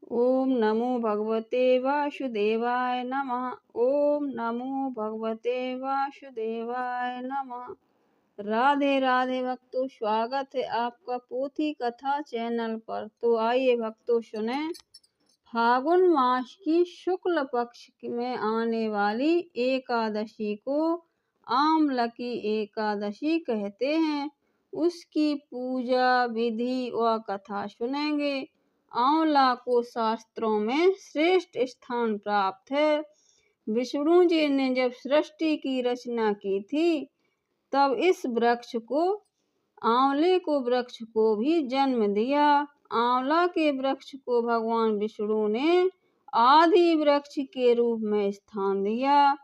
ओम नमो भगवते वासुदेवाय नमः। ओम नमो भगवते वासुदेवाय नमः। राधे राधे भक्तों, स्वागत है आपका पोथी कथा चैनल पर। तो आइए भक्तों सुने। फागुन मास की शुक्ल पक्ष में आने वाली एकादशी को आमलकी एकादशी कहते हैं। उसकी पूजा विधि व कथा सुनेंगे। आंवला को शास्त्रों में श्रेष्ठ स्थान प्राप्त है। विष्णु जी ने जब सृष्टि की रचना की थी तब इस वृक्ष को, आंवले को वृक्ष को भी जन्म दिया। आंवला के वृक्ष को भगवान विष्णु ने आदि वृक्ष के रूप में स्थान दिया।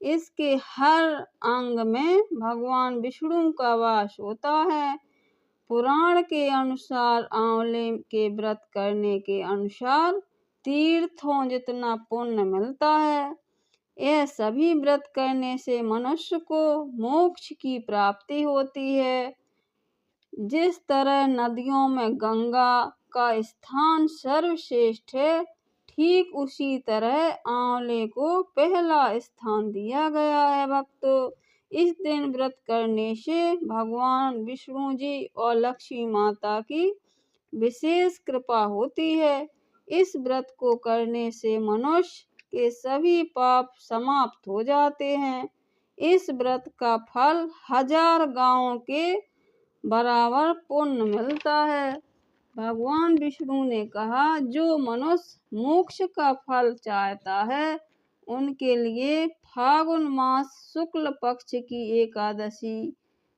इसके हर अंग में भगवान विष्णु का वास होता है। पुराण के अनुसार आंवले के व्रत करने के अनुसार तीर्थों जितना पुण्य मिलता है। यह सभी व्रत करने से मनुष्य को मोक्ष की प्राप्ति होती है। जिस तरह नदियों में गंगा का स्थान सर्वश्रेष्ठ है, ठीक उसी तरह आंवले को पहला स्थान दिया गया है। भक्तों, इस दिन व्रत करने से भगवान विष्णु जी और लक्ष्मी माता की विशेष कृपा होती है। इस व्रत को करने से मनुष्य के सभी पाप समाप्त हो जाते हैं। इस व्रत का फल 1000 गांवों के बराबर पुण्य मिलता है। भगवान विष्णु ने कहा, जो मनुष्य मोक्ष का फल चाहता है उनके लिए फागुन मास शुक्ल पक्ष की एकादशी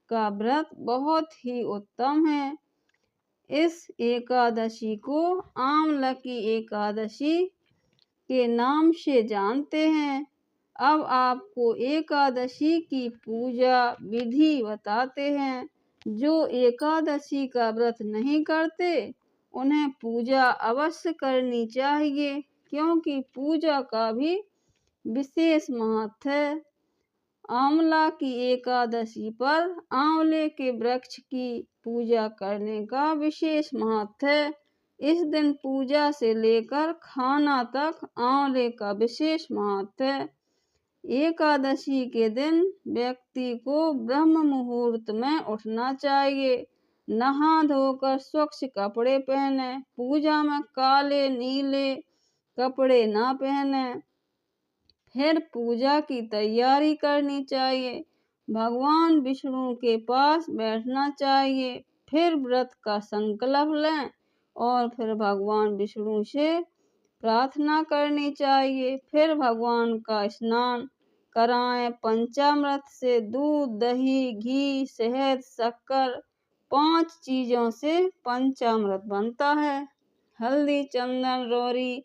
का व्रत बहुत ही उत्तम है। इस एकादशी को आमलकी एकादशी के नाम से जानते हैं। अब आपको एकादशी की पूजा विधि बताते हैं। जो एकादशी का व्रत नहीं करते उन्हें पूजा अवश्य करनी चाहिए, क्योंकि पूजा का भी विशेष महत्व है। आंवला की एकादशी पर आंवले के वृक्ष की पूजा करने का विशेष महत्व है। इस दिन पूजा से लेकर खाना तक आंवले का विशेष महत्व है। एकादशी के दिन व्यक्ति को ब्रह्म मुहूर्त में उठना चाहिए। नहा धोकर स्वच्छ कपड़े पहने। पूजा में काले नीले कपड़े ना पहने। फिर पूजा की तैयारी करनी चाहिए। भगवान विष्णु के पास बैठना चाहिए। फिर व्रत का संकल्प लें और फिर भगवान विष्णु से प्रार्थना करनी चाहिए। फिर भगवान का स्नान कराएं। पंचामृत से दूध, दही, घी, शहद, शक्कर 5 चीजों से पंचामृत बनता है। हल्दी, चंदन, रोरी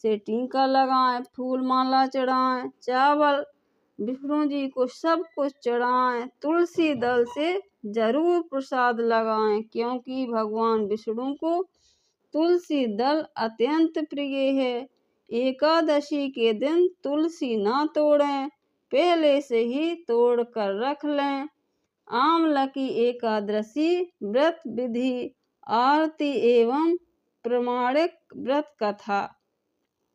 से टीका लगाएं। फूल माला चढ़ाएं। चावल विष्णु जी को सब कुछ चढ़ाएं। तुलसी दल से जरूर प्रसाद लगाएं, क्योंकि भगवान विष्णु को तुलसी दल अत्यंत प्रिय है। एकादशी के दिन तुलसी ना तोड़ें, पहले से ही तोड़ कर रख लें। आमलकी एकादशी व्रत विधि, आरती एवं प्रमाणिक व्रत कथा।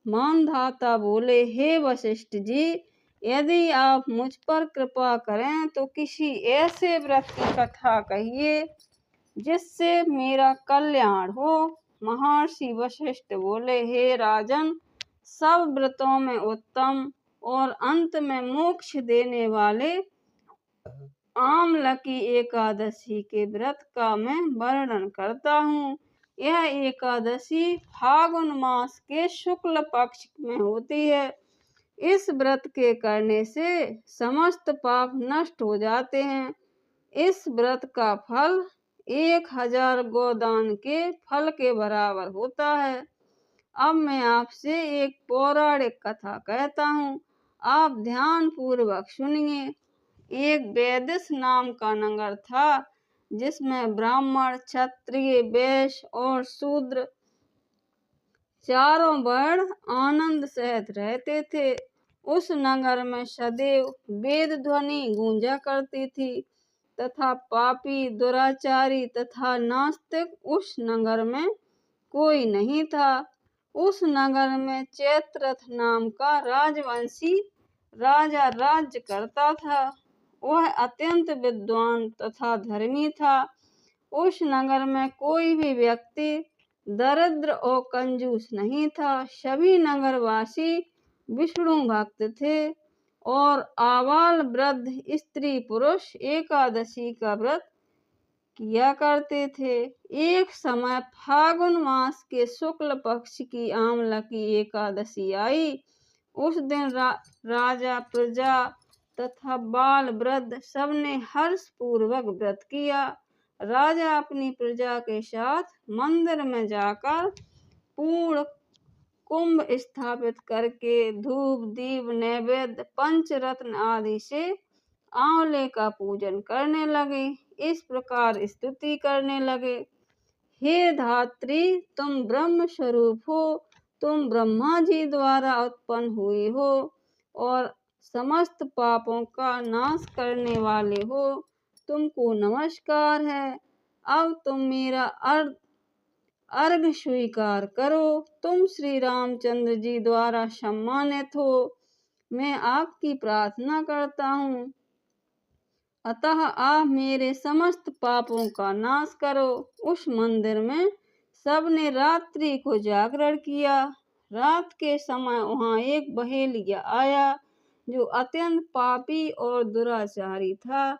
मानधाता बोले, हे वशिष्ठ जी, यदि आप मुझ पर कृपा करें तो किसी ऐसे व्रत की कथा कहिए जिससे मेरा कल्याण हो। महर्षि वशिष्ठ बोले, हे राजन, सब व्रतों में उत्तम और अंत में मोक्ष देने वाले आमलकी एकादशी के व्रत का मैं वर्णन करता हूँ। यह एकादशी फागुन मास के शुक्ल पक्ष में होती है। इस व्रत के करने से समस्त पाप नष्ट हो जाते हैं। इस व्रत का फल 1000 गोदान के फल के बराबर होता है। अब मैं आपसे एक पौराणिक कथा कहता हूँ, आप ध्यान पूर्वक सुनिए। एक वैदिश नाम का नगर था, जिसमें ब्राह्मण, क्षत्रिय, वैश्य और शूद्र चारों वर्ण आनंद सहित रहते थे। उस नगर में सदैव वेद ध्वनि गूंजा करती थी तथा पापी, दुराचारी तथा नास्तिक उस नगर में कोई नहीं था। उस नगर में चैत्ररथ नाम का राजवंशी राजा राज्य करता था। वह अत्यंत विद्वान तथा धर्मी था। उस नगर में कोई भी व्यक्ति दरिद्र और कंजूस नहीं था। सभी नगरवासी विष्णु भक्त थे और आबाल वृद्ध स्त्री पुरुष एकादशी का व्रत किया करते थे। एक समय फागुन मास के शुक्ल पक्ष की आंवला की एकादशी आई। उस दिन राजा प्रजा तथा बाल वृद्ध सबने हर्ष पूर्वक व्रत किया। राजा अपनी प्रजा के साथ मंदिर में जाकर पूर्ण कुंभ स्थापित करके धूप दीप नैवेद्य पंचरत्न आदि से आंवले का पूजन करने लगे। इस प्रकार स्तुति करने लगे, हे धात्री, तुम ब्रह्म स्वरूप हो, तुम ब्रह्मा जी द्वारा उत्पन्न हुए हो और समस्त पापों का नाश करने वाले हो। तुमको नमस्कार है। अब तुम मेरा अर्घ स्वीकार करो। तुम श्री रामचंद्र जी द्वारा सम्मानित हो। मैं आपकी प्रार्थना करता हूँ, अतः आप मेरे समस्त पापों का नाश करो। उस मंदिर में सबने रात्रि को जागरण किया। रात के समय वहां एक बहेलिया आया जो अत्यंत पापी और दुराचारी था।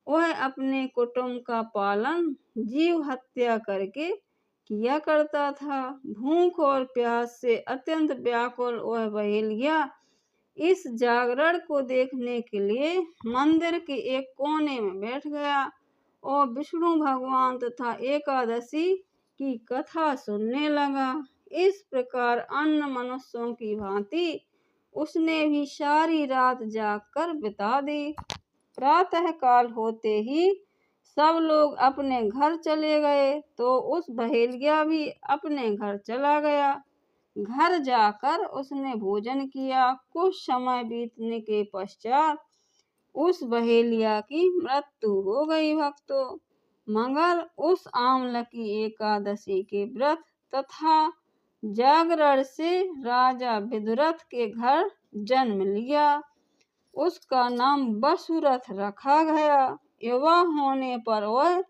वह अपने कुटुंब का पालन जीव हत्या करके किया करता था। भूख और प्यास से अत्यंत व्याकुल वह बहेलिया इस जागरण को देखने के लिए मंदिर के एक कोने में बैठ गया और विष्णु भगवान तथा एकादशी की कथा सुनने लगा। इस प्रकार अन्य मनुष्यों की भांति उसने भी सारी रात जागकर बिता दी। प्रातः काल होते ही सब लोग अपने घर चले गए तो उस बहेलिया भी अपने घर चला गया। घर जाकर उसने भोजन किया। कुछ समय बीतने के पश्चात उस बहेलिया की मृत्यु हो गई भक्तों। मगर उस आंवला की एकादशी के व्रत तथा जागरण से राजा विदुरथ के घर जन्म लिया। उसका नाम वसुरथ रखा गया। युवा होने पर वह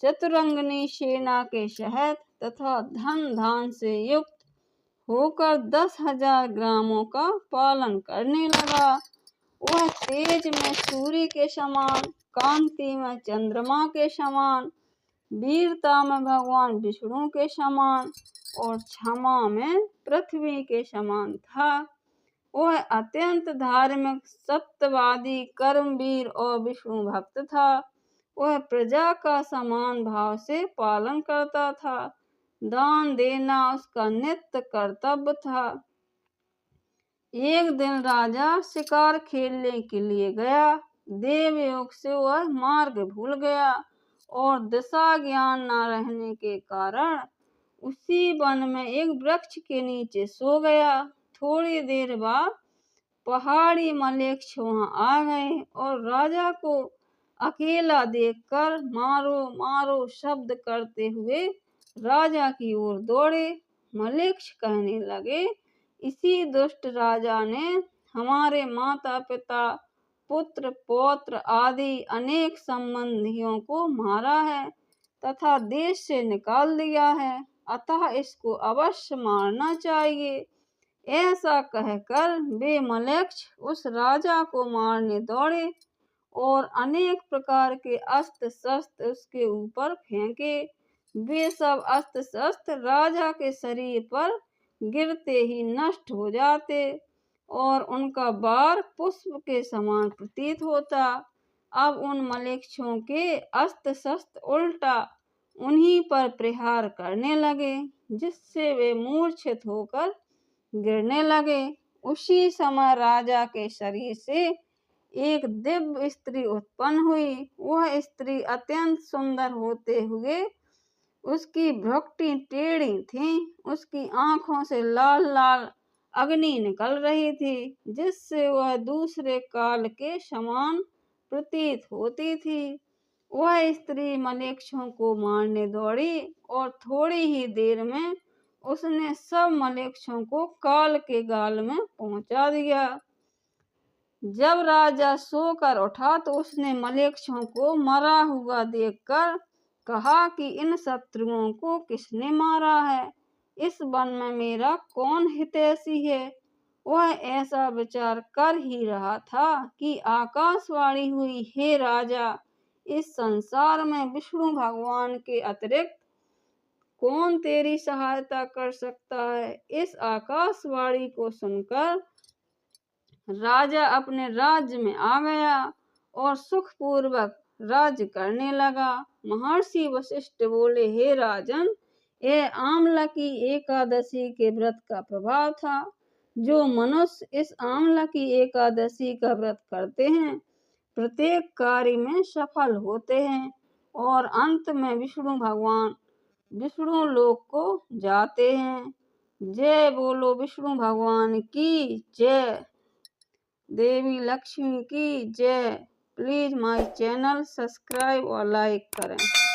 चतुरंगिनी सेना के सहित तथा धन धान से युक्त होकर 10,000 ग्रामों का पालन करने लगा। वह तेज में सूर्य के समान, कांति में चंद्रमा के समान, वीरता में भगवान विष्णु के समान और क्षमा में पृथ्वी के समान था। वह अत्यंत धार्मिक, सत्यवादी, कर्मवीर और विष्णु भक्त था। वह प्रजा का समान भाव से पालन करता था। दान देना उसका नित्य कर्तव्य था। एक दिन राजा शिकार खेलने के लिए गया। देवयोग से वह मार्ग भूल गया और दिशा ज्ञान न रहने के कारण उसी वन में एक वृक्ष के नीचे सो गया। थोड़ी देर बाद पहाड़ी मलेच्छ वहां आ गए और राजा को अकेला देखकर मारो मारो शब्द करते हुए राजा की ओर दौड़े। मलेच्छ कहने लगे, इसी दुष्ट राजा ने हमारे माता पिता, पुत्र पौत्र आदि अनेक संबंधियों को मारा है तथा देश से निकाल दिया है, अतः इसको अवश्य मारना चाहिए। ऐसा कहकर वे मलेच्छ उस राजा को मारने दौड़े और अनेक प्रकार के अस्त्र शस्त्र उसके ऊपर फेंके। वे सब अस्त्र शस्त्र राजा के शरीर पर गिरते ही नष्ट हो जाते और उनका बार पुष्प के समान प्रतीत होता। अब उन मलेच्छों के अस्त्र शस्त्र उल्टा उन्हीं पर प्रहार करने लगे, जिससे वे मूर्छित होकर गिरने लगे। उसी समय राजा के शरीर से एक दिव्य स्त्री उत्पन्न हुई। वह स्त्री अत्यंत सुंदर होते हुए उसकी भ्रुकुटी टेढ़ी थी। उसकी आंखों से लाल लाल अग्नि निकल रही थी, जिससे वह दूसरे काल के समान प्रतीत होती थी। वह स्त्री मलेच्छों को मारने दौड़ी और थोड़ी ही देर में उसने सब मलेच्छों को काल के गाल में पहुंचा दिया। जब राजा सोकर उठा तो उसने मलेच्छों को मरा हुआ देखकर कहा कि इन शत्रुओं को किसने मारा है? इस वन में मेरा कौन हितैषी है? वह ऐसा विचार कर ही रहा था कि आकाशवाणी हुई, हे राजा, इस संसार में विष्णु भगवान के अतिरिक्त कौन तेरी सहायता कर सकता है? इस आकाशवाणी को सुनकर राजा अपने राज्य में आ गया और सुखपूर्वक राज्य करने लगा। महर्षि वशिष्ठ बोले, हे राजन, यह आंवला की एकादशी के व्रत का प्रभाव था। जो मनुष्य इस आंवला की एकादशी का व्रत करते हैं प्रत्येक कार्य में सफल होते हैं और अंत में विष्णु लोक को जाते हैं। जय बोलो विष्णु भगवान की जय। देवी लक्ष्मी की जय। प्लीज माय चैनल सब्सक्राइब और लाइक करें।